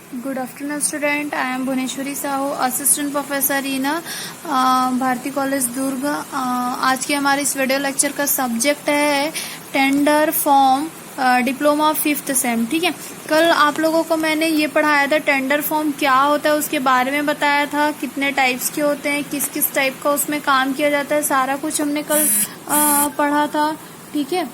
Good afternoon, student. I am Bhuneshwari Sahu, assistant professor in Bharti college Durg. आज के हमारे इस वीडियो लेक्चर का सब्जेक्ट है tender form diploma 5th sem. ठीक है, कल आप लोगों को मैंने ये पढ़ाया था टेंडर फॉर्म क्या होता है, उसके बारे में बताया था, कितने टाइप्स के होते हैं, किस किस टाइप का उसमें काम किया जाता है, सारा कुछ हमने कल पढ़ा था। ठीक है,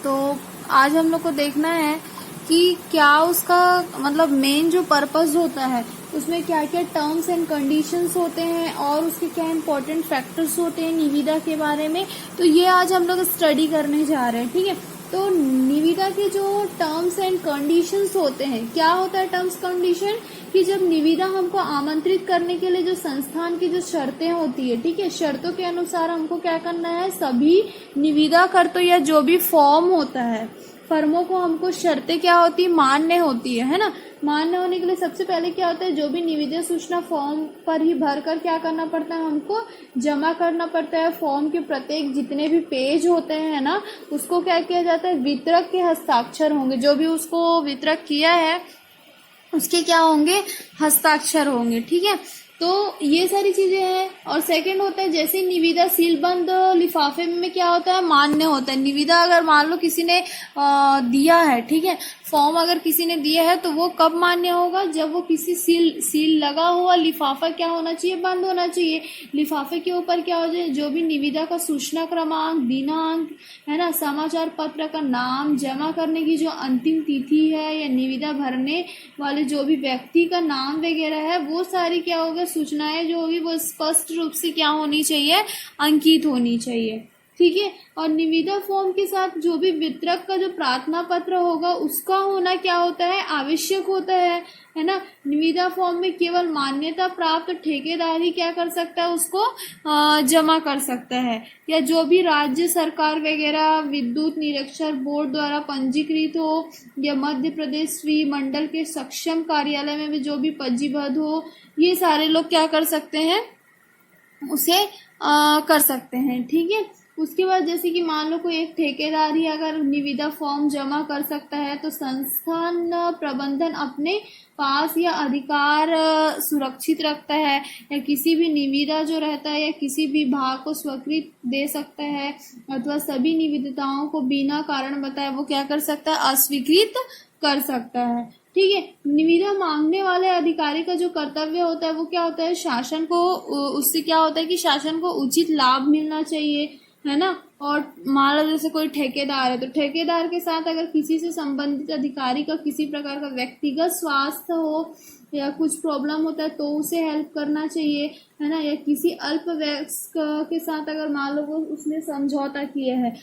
तो आज हम लोग को देखना है कि क्या उसका मतलब मेन जो पर्पस होता है उसमें क्या क्या टर्म्स एंड कंडीशंस होते हैं और उसके क्या इंपॉर्टेंट फैक्टर्स होते हैं निविदा के बारे में। तो ये आज हम लोग स्टडी करने जा रहे हैं। ठीक है, तो निविदा के जो टर्म्स एंड कंडीशंस होते हैं, क्या होता है टर्म्स कंडीशन, कि जब निविदा हमको आमंत्रित करने के लिए जो संस्थान की जो शर्तें होती है, ठीक है, शर्तों के अनुसार हमको क्या करना है, सभी निविदा कर्ता या जो भी फॉर्म होता है फर्मों को हमको शर्तें क्या होती है, मान्य होती है ना। मान्य होने के लिए सबसे पहले क्या होता है, जो भी निविदा सूचना फॉर्म पर ही भरकर क्या करना पड़ता है, हमको जमा करना पड़ता है। फॉर्म के प्रत्येक जितने भी पेज होते हैं ना, उसको क्या किया जाता है, वितरक के हस्ताक्षर होंगे, जो भी उसको वितरक किया है उसके क्या होंगे, हस्ताक्षर होंगे। ठीक है, तो ये सारी चीजें हैं। और सेकंड होता है जैसे निविदा सीलबंद लिफाफे में क्या होता है, मान्य होता है। निविदा अगर मान लो किसी ने दिया है, ठीक है, फॉर्म अगर किसी ने दिया है तो वो कब मान्य होगा, जब वो किसी सील लगा हुआ लिफाफा क्या होना चाहिए, बंद होना चाहिए। लिफाफे के ऊपर क्या हो जाए, जो भी निविदा का सूचना क्रमांक, दिनांक है ना, समाचार पत्र का नाम, जमा करने की जो अंतिम तिथि है या निविदा भरने वाले जो भी व्यक्ति का नाम वगैरह है, वो सारी क्या होगा, सूचनाएं जो होगी वो स्पष्ट रूप से क्या होनी चाहिए, अंकित होनी चाहिए। ठीक है, और निविदा फॉर्म के साथ जो भी वितरक का जो प्रार्थना पत्र होगा उसका होना क्या होता है, आवश्यक होता है ना। निविदा फॉर्म में केवल मान्यता प्राप्त ठेकेदार ही क्या कर सकता है, उसको जमा कर सकता है, या जो भी राज्य सरकार वगैरह विद्युत निरीक्षण बोर्ड द्वारा पंजीकृत हो, या मध्य प्रदेश मंडल के सक्षम कार्यालय में भी जो भी पंजीबद्ध हो, ये सारे लोग क्या कर सकते हैं, उसे कर सकते हैं। ठीक है, उसके बाद जैसे कि मान लो कोई एक ठेकेदार ही अगर निविदा फॉर्म जमा कर सकता है, तो संस्थान प्रबंधन अपने पास या अधिकार सुरक्षित रखता है, या किसी भी निविदा जो रहता है या किसी भी भाग को स्वीकृत दे सकता है, अथवा सभी निविदाओं को बिना कारण बताए वो क्या कर सकता है, अस्वीकृत कर सकता है। ठीक है, निविदा मांगने वाले अधिकारी का जो कर्तव्य होता है वो क्या होता है, शासन को उससे क्या होता है कि शासन को उचित लाभ मिलना चाहिए, है ना। और मान लो जैसे कोई ठेकेदार है, तो ठेकेदार के साथ अगर किसी से संबंधित अधिकारी का किसी प्रकार का व्यक्तिगत स्वास्थ्य हो या कुछ प्रॉब्लम होता है तो उसे हेल्प करना चाहिए, है ना। या किसी अल्पवयस्क के साथ अगर मान लो वो उसने समझौता किया है,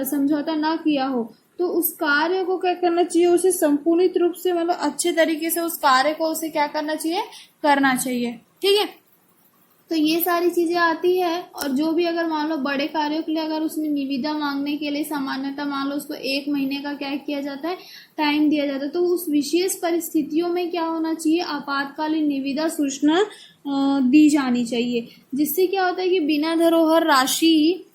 समझौता ना किया हो, तो उस कार्य को क्या करना चाहिए, उसे संपूर्णित रूप से मतलब अच्छे तरीके से उस कार्य को उसे क्या करना चाहिए, करना चाहिए। ठीक है, तो ये सारी चीजें आती है। और जो भी अगर मान लो बड़े कार्यों के लिए अगर उसने निविदा मांगने के लिए सामान्यतः मान लो उसको 1 महीने का क्या किया जाता है, टाइम दिया जाता है, तो उस विशेष परिस्थितियों में क्या होना चाहिए, आपातकालीन निविदा सूचना दी जानी चाहिए, जिससे क्या होता है कि बिना धरोहर राशि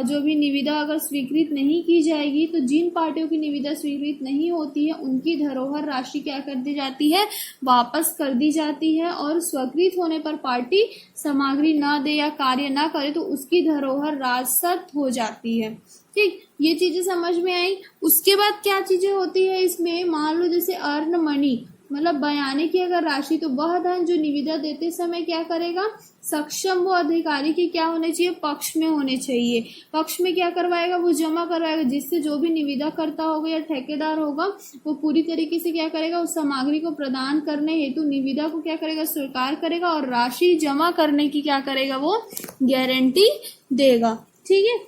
जो भी निविदा अगर स्वीकृत नहीं की जाएगी, तो जिन पार्टियों की निविदा स्वीकृत नहीं होती है उनकी धरोहर राशि क्या कर दी जाती है, वापस कर दी जाती है। और स्वीकृत होने पर पार्टी सामग्री न दे या कार्य न करे तो उसकी धरोहर राजसत हो जाती है। ठीक, ये चीजें समझ में आई। उसके बाद क्या चीजें होती है इसमें, मान लो जैसे अर्न मनी मतलब बयाने की अगर राशि, तो वह धन जो निविदा देते समय क्या करेगा, सक्षम वो अधिकारी की क्या होने चाहिए, पक्ष में होने चाहिए। पक्ष में क्या करवाएगा, वो जमा करवाएगा, जिससे जो भी निविदा करता होगा या ठेकेदार होगा वो पूरी तरीके से क्या करेगा, उस सामग्री को प्रदान करने हेतु निविदा को क्या करेगा, स्वीकार करेगा और राशि जमा करने की क्या करेगा, वो गारंटी देगा। ठीक है,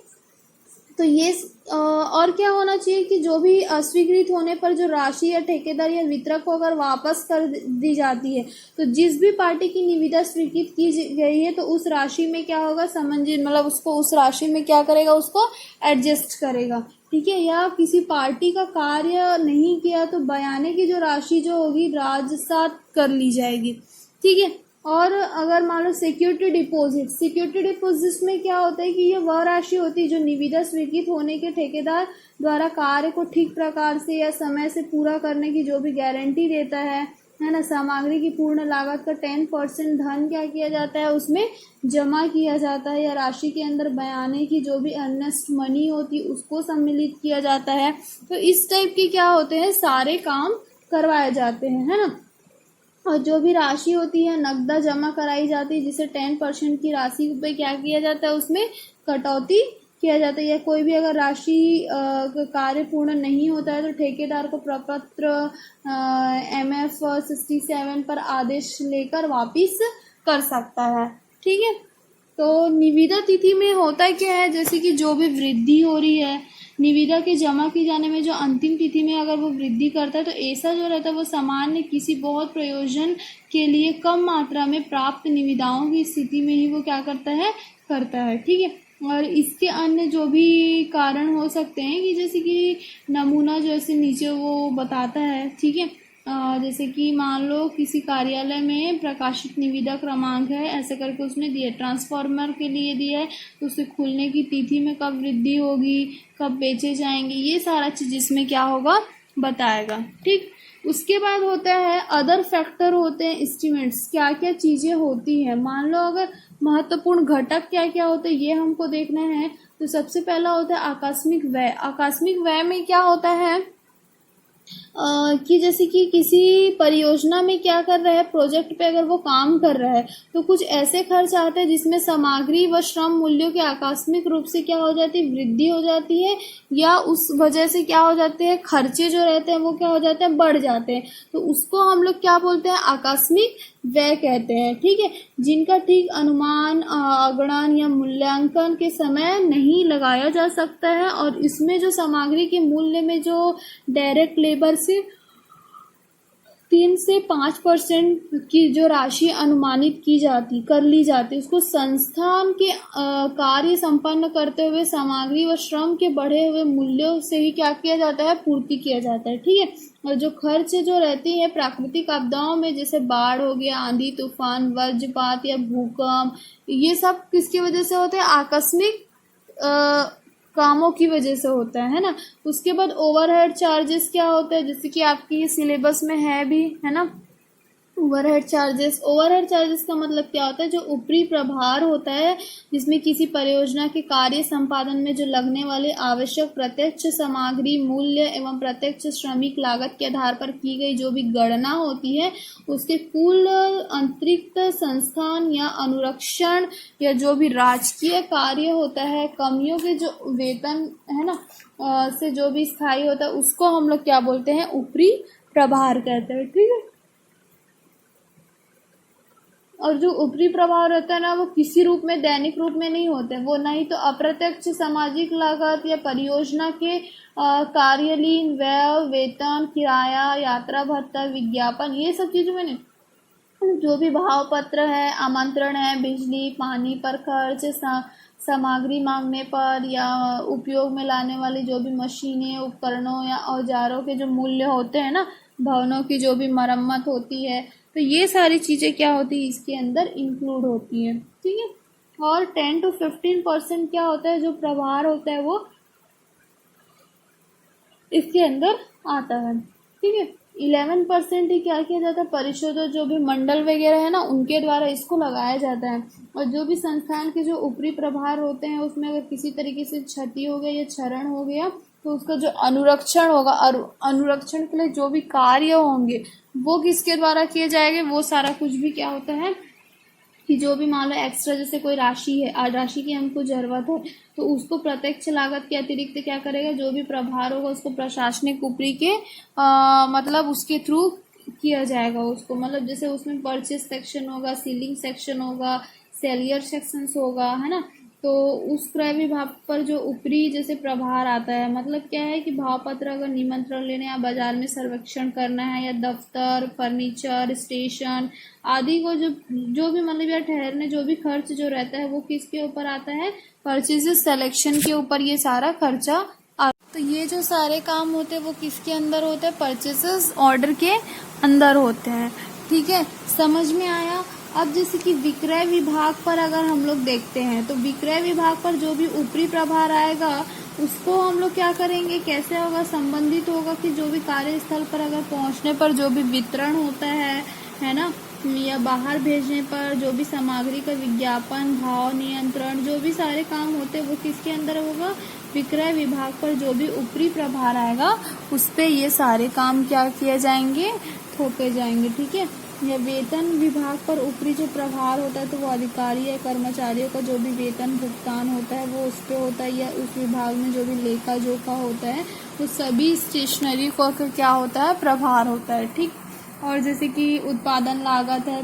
तो ये और क्या होना चाहिए कि जो भी अस्वीकृत होने पर जो राशि या ठेकेदार या वितरक को अगर वापस कर दी जाती है, तो जिस भी पार्टी की निविदा स्वीकृत की गई है तो उस राशि में क्या होगा, सामंजस्य मतलब उसको उस राशि में क्या करेगा, उसको एडजस्ट करेगा। ठीक है, या किसी पार्टी का कार्य नहीं किया तो बयाने की जो राशि जो होगी राजसात कर ली जाएगी। ठीक है, और अगर मान लो सिक्योरिटी डिपॉजिट में क्या होता है कि ये वह राशि होती है जो निविदा स्वीकृत होने के ठेकेदार द्वारा कार्य को ठीक प्रकार से या समय से पूरा करने की जो भी गारंटी देता है ना। सामग्री की पूर्ण लागत का 10% धन क्या किया जाता है, उसमें जमा किया जाता है, या राशि के अंदर बयाने की जो भी अर्नेस्ट मनी होती है उसको सम्मिलित किया जाता है। तो इस टाइप के क्या होते हैं, सारे काम करवाए जाते हैं, है ना। और जो भी राशि होती है नकदा जमा कराई जाती है, जिसे 10% की राशि पे क्या किया जाता है, उसमें कटौती किया जाता है। या कोई भी अगर राशि कार्य पूर्ण नहीं होता है तो ठेकेदार को प्रपत्र MF 67 पर आदेश लेकर वापिस कर सकता है। ठीक है। तो निविदा तिथि में होता क्या है, जैसे कि जो भी वृद्धि हो रही है निविदा के जमा की जाने में, जो अंतिम तिथि में अगर वो वृद्धि करता है तो ऐसा जो रहता है वो सामान्य किसी बहुत प्रयोजन के लिए कम मात्रा में प्राप्त निविदाओं की स्थिति में ही वो क्या करता है। ठीक है। और इसके अन्य जो भी कारण हो सकते हैं कि जैसे कि नमूना जैसे नीचे वो बताता है। ठीक है। जैसे कि मान लो किसी कार्यालय में प्रकाशित निविदा क्रमांक है, ऐसे करके उसने दिया, ट्रांसफार्मर के लिए दिया है तो उससे खुलने की तिथि में कब वृद्धि होगी, कब बेचे जाएंगे, ये सारा चीज इसमें क्या होगा बताएगा। ठीक। उसके बाद होता है अदर फैक्टर होते हैं एस्टिमेट्स, क्या क्या चीजें होती है। मान लो अगर महत्वपूर्ण घटक क्या क्या होते हैं ये हमको देखना है। तो सबसे पहला होता है आकस्मिक व्यय। आकस्मिक व्यय में क्या होता है कि जैसे कि किसी परियोजना में क्या कर रहा है, प्रोजेक्ट पे अगर वो काम कर रहा है तो कुछ ऐसे खर्च आते हैं जिसमें सामग्री व श्रम मूल्यों के आकस्मिक रूप से क्या हो जाती है, वृद्धि हो जाती है, या उस वजह से क्या हो जाते हैं, खर्चे जो रहते हैं वो क्या हो जाते हैं, बढ़ जाते हैं। तो उसको हम लोग क्या बोलते हैं, आकस्मिक व्यय कहते हैं। ठीक है। जिनका ठीक अनुमान, आगणन या मूल्यांकन के समय नहीं लगाया जा सकता है, और इसमें जो सामग्री के मूल्य में जो डायरेक्ट लेबर से 3 से 5% की जो राशि अनुमानित कर ली जाती है, उसको संस्थान के कार्य संपन्न करते हुए सामग्री व श्रम के बढ़े हुए मूल्यों से ही क्या किया जाता है, पूर्ति किया जाता है। ठीक है। और जो खर्च जो रहती है प्राकृतिक आपदाओं में, जैसे बाढ़ हो गया, आंधी तूफान, वज्रपात या भूकंप, ये सब किसकी वजह से होते हैं, आकस्मिक कामों की वजह से होता है ना। उसके बाद ओवरहेड चार्जेस क्या होता है, जैसे कि आपकी ये सिलेबस में है भी, है ना। ओवरहेड चार्जेस का मतलब क्या होता है, जो ऊपरी प्रभार होता है जिसमें किसी परियोजना के कार्य संपादन में जो लगने वाले आवश्यक प्रत्यक्ष सामग्री मूल्य एवं प्रत्यक्ष श्रमिक लागत के आधार पर की गई जो भी गणना होती है, उसके कुल अतिरिक्त संस्थान या अनुरक्षण या जो भी राजकीय कार्य होता है, कमियों के जो वेतन है ना से जो भी स्थायी होता है, उसको हम लोग क्या बोलते हैं, ऊपरी प्रभार कहते हैं। ठीक है। और जो ऊपरी प्रभाव रहता है ना, वो किसी रूप में, दैनिक रूप में नहीं होते, वो नहीं तो अप्रत्यक्ष सामाजिक लागत या परियोजना के कार्यलीन व्यय, वेतन, किराया, यात्रा भत्ता, विज्ञापन, ये सब चीजों में नहीं। जो भी भाव पत्र है, आमंत्रण है, बिजली पानी पर खर्च, सामग्री मांगने पर, या उपयोग में लाने वाली जो भी मशीनें, उपकरणों या औजारों के जो मूल्य होते हैं ना, भवनों की जो भी मरम्मत होती है, तो ये सारी चीजें क्या होती है, इसके अंदर इंक्लूड होती है। ठीक है। और 10 to 15% क्या होता है, जो प्रभार होता है वो इसके अंदर आता है। ठीक है। 11% ही क्या किया जाता है, परिषदों जो भी मंडल वगैरह है ना, उनके द्वारा इसको लगाया जाता है। और जो भी संस्थान के जो ऊपरी प्रभार होते हैं, उसमें अगर किसी तरीके से क्षति हो गया या क्षरण हो गया तो उसका जो अनुरक्षण होगा, अनुरक्षण के लिए जो भी कार्य होंगे वो किसके द्वारा किए जाएंगे, वो सारा कुछ भी क्या होता है कि जो भी मान लो एक्स्ट्रा जैसे कोई राशि है, राशि की हमको जरूरत है, तो उसको प्रत्यक्ष लागत के अतिरिक्त क्या करेगा, जो भी प्रभार होगा उसको प्रशासनिक ऊपरी के मतलब उसके थ्रू किया जाएगा उसको, मतलब जैसे उसमें परचेस सेक्शन होगा, सीलिंग सेक्शन होगा, सेलियर सेक्शन होगा, है ना। तो उस क्रय विभाग पर जो ऊपरी जैसे प्रभार आता है, मतलब क्या है कि भाव पत्र अगर निमंत्रण लेने या बाजार में सर्वेक्षण करना है, या दफ्तर, फर्नीचर, स्टेशन आदि को जो भी मतलब या ठहरने जो भी खर्च जो रहता है वो किसके ऊपर आता है, परचेजेस सिलेक्शन के ऊपर ये सारा खर्चा आता है। तो ये जो सारे काम होते हैं वो किसके अंदर होते हैं, परचेजेस ऑर्डर के अंदर होते हैं। ठीक है, समझ में आया। अब जैसे कि विक्रय विभाग पर अगर हम लोग देखते हैं तो विक्रय विभाग पर जो भी ऊपरी प्रभार आएगा उसको हम लोग क्या करेंगे, कैसे होगा, संबंधित होगा कि जो भी कार्यस्थल पर अगर पहुंचने पर जो भी वितरण होता है ना, या बाहर भेजने पर जो भी सामग्री का विज्ञापन, भाव नियंत्रण, जो भी सारे काम होते हैं वो किसके अंदर होगा, विक्रय विभाग पर जो भी ऊपरी प्रभार आएगा उस पे ये सारे काम क्या किए जाएंगे, थोपे जाएंगे। ठीक है। या वेतन विभाग पर ऊपरी जो प्रभार होता है तो वो अधिकारी या कर्मचारियों का जो भी वेतन भुगतान होता है वो उस पे होता है, या उस विभाग में जो भी लेखा जोखा होता है वो सभी स्टेशनरी को क्या होता है, प्रभार होता है। ठीक। और जैसे कि उत्पादन लागत है,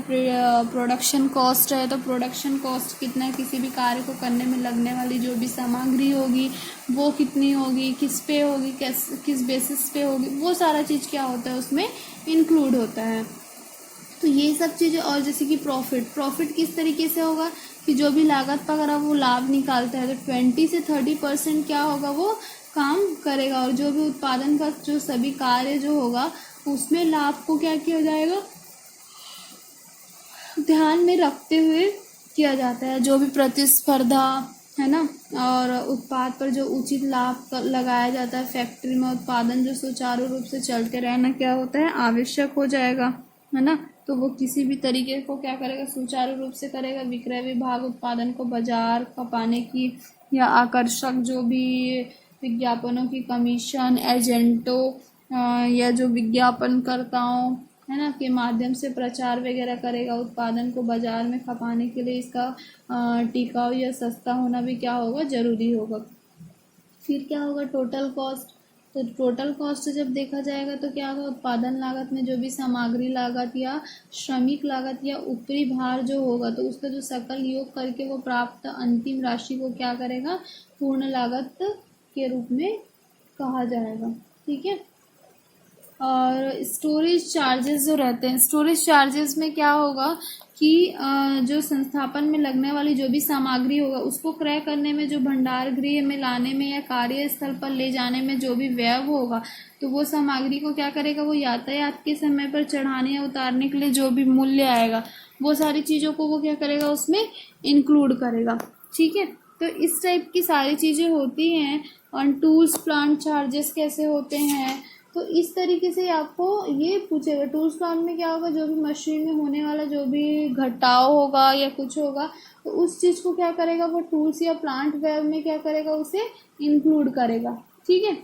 प्रोडक्शन कॉस्ट है, तो प्रोडक्शन कॉस्ट कितना है, किसी भी कार्य को करने में लगने वाली जो भी सामग्री होगी वो कितनी होगी, किस पे होगी, किस बेसिस पे होगी, वो सारा चीज़ क्या होता है उसमें इंक्लूड होता है। तो ये सब चीज़ें। और जैसे कि प्रॉफिट किस तरीके से होगा कि जो भी लागत पर अगर वो लाभ निकालता है तो 20 से 30% क्या होगा, वो काम करेगा। और जो भी उत्पादन का जो सभी कार्य जो होगा उसमें लाभ को क्या किया जाएगा, ध्यान में रखते हुए किया जाता है। जो भी प्रतिस्पर्धा है ना, और उत्पाद पर जो उचित लाभ लगाया जाता है, फैक्ट्री में उत्पादन जो सुचारू रूप से चलते रहना क्या होता है, आवश्यक हो जाएगा, है ना। तो वो किसी भी तरीके को क्या करेगा, सुचारू रूप से करेगा। विक्रय विभाग उत्पादन को बाजार का पाने की या आकर्षक जो भी विज्ञापनों की कमीशन, एजेंटों या जो विज्ञापनकर्ताओं है ना के माध्यम से प्रचार वगैरह करेगा। उत्पादन को बाजार में खपाने के लिए इसका टिकाऊ या सस्ता होना भी क्या होगा, जरूरी होगा। फिर क्या होगा, टोटल कॉस्ट। तो टोटल कॉस्ट जब देखा जाएगा तो क्या होगा, उत्पादन लागत में जो भी सामग्री लागत या श्रमिक लागत या ऊपरी भार जो होगा तो उसका जो सकल योग करके वो प्राप्त अंतिम राशि को क्या करेगा, पूर्ण लागत के रूप में कहा जाएगा। ठीक है। और स्टोरेज चार्जेस जो रहते हैं, स्टोरेज चार्जेस में क्या होगा कि जो संस्थापन में लगने वाली जो भी सामग्री होगा उसको क्रय करने में, जो भंडार गृह में लाने में या कार्यस्थल पर ले जाने में जो भी व्यय होगा तो वो सामग्री को क्या करेगा, वो यातायात के समय पर चढ़ाने या उतारने के लिए जो भी मूल्य आएगा वो सारी चीज़ों को वो क्या करेगा, उसमें इंक्लूड करेगा। ठीक है। तो इस टाइप की सारी चीज़ें होती हैं। और टूल्स प्लांट चार्जेस कैसे होते हैं, तो इस तरीके से आपको ये पूछेगा। टूल्स प्लांट में क्या होगा, जो भी मशीन में होने वाला जो भी घटाव होगा या कुछ होगा तो उस चीज़ को क्या करेगा, वो टूल्स या प्लांट व्यय में क्या करेगा, उसे इंक्लूड करेगा। ठीक है।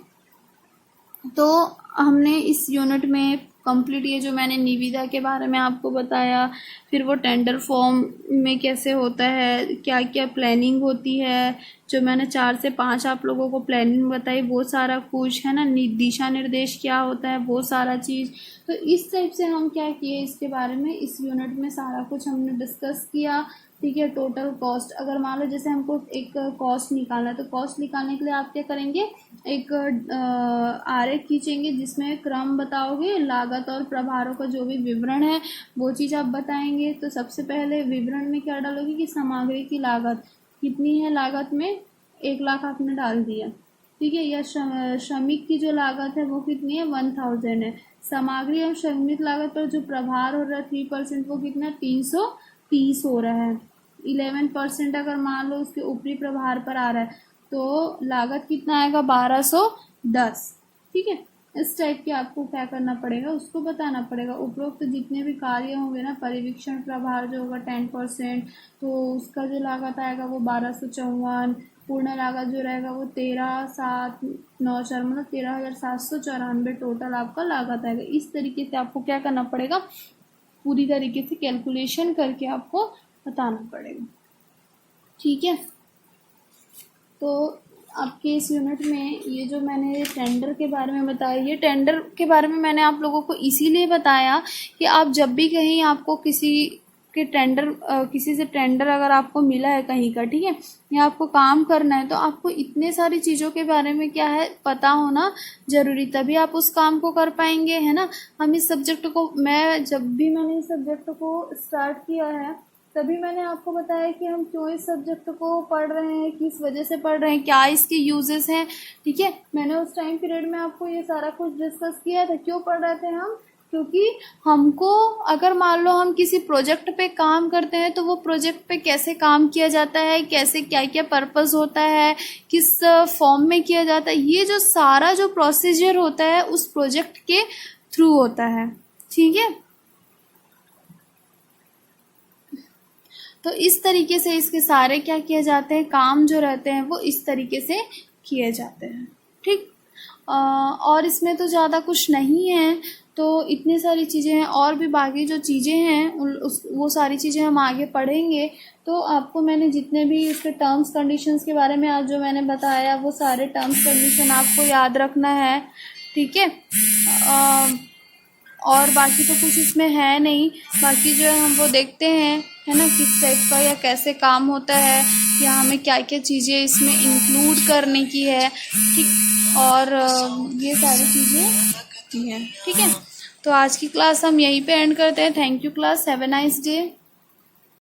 तो हमने इस यूनिट में कंप्लीट ये जो मैंने निविदा के बारे में आपको बताया, फिर वो टेंडर फॉर्म में कैसे होता है, क्या क्या प्लानिंग होती है, जो मैंने 4 से 5 आप लोगों को प्लानिंग बताई वो सारा कुछ है ना, दिशा निर्देश क्या होता है वो सारा चीज़। तो इस टाइप से हम क्या किए, इसके बारे में इस यूनिट में सारा कुछ हमने डिस्कस किया। ठीक है। टोटल कॉस्ट, अगर मान लो जैसे हमको एक कॉस्ट निकालना है तो कॉस्ट निकालने के लिए आप क्या करेंगे, एक आरेख खींचेंगे जिसमें क्रम बताओगे, लागत और प्रभारों का जो भी विवरण है वो चीज़ आप बताएंगे। तो सबसे पहले विवरण में क्या डालोगे कि सामग्री की लागत कितनी है, लागत में 1 लाख आपने डाल दिया। ठीक है। या श्रमिक की जो लागत है वो कितनी है, 1000 है। सामग्री और श्रमिक लागत पर जो प्रभार हो रहा है 3%, वो कितना 330 हो रहा है। 11% अगर मान लो उसके ऊपरी प्रभार पर आ रहा है तो लागत कितना आएगा, 1210। ठीक है। इस टाइप के आपको क्या करना पड़ेगा, उसको बताना पड़ेगा। उपरोक्त तो जितने भी कार्य होंगे ना, परिवीक्षण प्रभार जो होगा 10%, तो उसका जो लागत आएगा वो 1254। पूर्ण लागत जो रहेगा वो 13,794 मतलब 13,794 टोटल आपका लागत आएगा। इस तरीके से आपको क्या करना पड़ेगा, पूरी तरीके से कैलकुलेशन करके आपको बताना पड़ेगा। ठीक है। तो आपके इस यूनिट में ये जो मैंने टेंडर के बारे में बताया, ये टेंडर के बारे में मैंने आप लोगों को इसीलिए बताया कि आप जब भी कहीं आपको किसी से टेंडर अगर आपको मिला है कहीं का, ठीक है, या आपको काम करना है तो आपको इतने सारी चीज़ों के बारे में क्या है पता होना जरूरी, तभी आप उस काम को कर पाएंगे, है ना। हम इस सब्जेक्ट को जब भी मैंने इस सब्जेक्ट को स्टार्ट किया है तभी मैंने आपको बताया कि हम क्यों इस सब्जेक्ट को पढ़ रहे हैं, किस वजह से पढ़ रहे हैं, क्या इसके यूजेस हैं। ठीक है। मैंने उस टाइम पीरियड में आपको ये सारा कुछ डिस्कस किया था। क्यों पढ़ रहे थे हम, क्योंकि हमको अगर मान लो हम किसी प्रोजेक्ट पे काम करते हैं तो वो प्रोजेक्ट पे कैसे काम किया जाता है, कैसे क्या क्या पर्पस होता है, किस फॉर्म में किया जाता है, ये जो सारा जो प्रोसीजर होता है उस प्रोजेक्ट के थ्रू होता है। ठीक है, तो इस तरीके से इसके सारे क्या किए जाते हैं, काम जो रहते हैं वो इस तरीके से किए जाते हैं। ठीक, और इसमें तो ज़्यादा कुछ नहीं है, तो इतनी सारी चीज़ें हैं, और भी बाकी जो चीज़ें हैं वो सारी चीज़ें हम आगे पढ़ेंगे। तो आपको मैंने जितने भी उसके टर्म्स कंडीशंस के बारे में आज जो मैंने बताया वो सारे टर्म्स कंडीशन आपको याद रखना है। ठीक है, और बाकी तो कुछ इसमें है नहीं, बाकी जो है हम वो देखते हैं, है ना, किस टाइप का या कैसे काम होता है, या हमें क्या क्या चीज़ें इसमें इंक्लूड करने की है। ठीक, और ये सारी चीज़ें हैं। ठीक है, तो आज की क्लास हम यहीं पे एंड करते हैं। Thank you class, have a nice day.